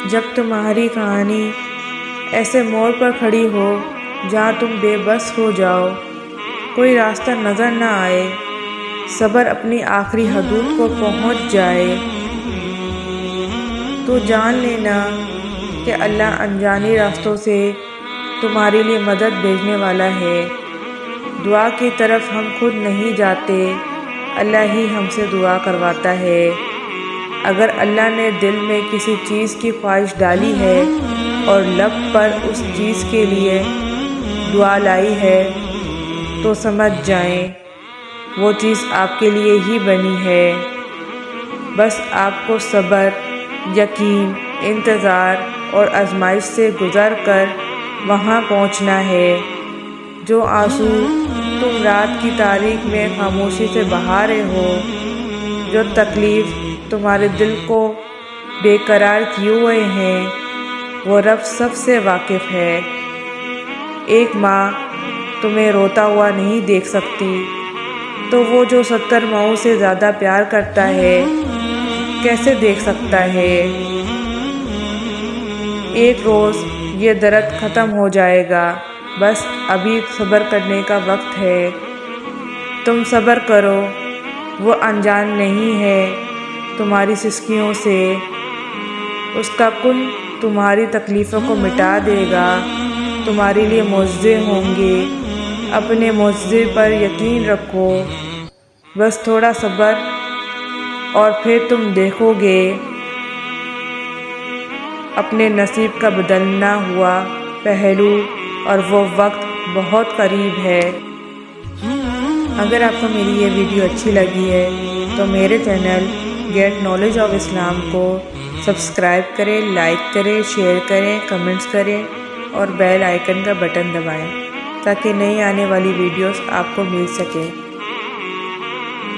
جب تمہاری کہانی ایسے موڑ پر کھڑی ہو جہاں تم بے بس ہو جاؤ، کوئی راستہ نظر نہ آئے، صبر اپنی آخری حدود کو پہنچ جائے، تو جان لینا کہ اللہ انجانی راستوں سے تمہارے لیے مدد بھیجنے والا ہے۔ دعا کی طرف ہم خود نہیں جاتے، اللہ ہی ہم سے دعا کرواتا ہے۔ اگر اللہ نے دل میں کسی چیز کی خواہش ڈالی ہے اور لب پر اس چیز کے لیے دعا لائی ہے تو سمجھ جائیں وہ چیز آپ کے لیے ہی بنی ہے۔ بس آپ کو صبر، یقین، انتظار اور آزمائش سے گزر کر وہاں پہنچنا ہے۔ جو آنسو تم رات کی تاریک میں خاموشی سے بہا رہے ہو، جو تکلیف تمہارے دل کو بے قرار کیے ہوئے ہیں، وہ رب سب سے واقف ہے۔ ایک ماں تمہیں روتا ہوا نہیں دیکھ سکتی، تو وہ جو 70 ماؤں سے زیادہ پیار کرتا ہے کیسے دیکھ سکتا ہے؟ ایک روز یہ درد ختم ہو جائے گا، بس ابھی صبر کرنے کا وقت ہے۔ تم صبر کرو، وہ انجان نہیں ہے تمہاری سسکیوں سے، اس کا کن تمہاری تکلیفوں کو مٹا دے گا۔ تمہارے لیے معجزے ہوں گے، اپنے معجزے پر یقین رکھو، بس تھوڑا صبر اور پھر تم دیکھو گے اپنے نصیب کا بدلنا ہوا پہلو، اور وہ وقت بہت قریب ہے۔ اگر آپ کو میری یہ ویڈیو اچھی لگی ہے تو میرے چینل گیٹ نالج آف اسلام کو سبسکرائب کریں، لائک کریں، شیئر کریں، کمنٹس کریں اور بیل آئیکن کا بٹن دبائیں تاکہ نئی آنے والی ویڈیوز آپ کو مل سکیں۔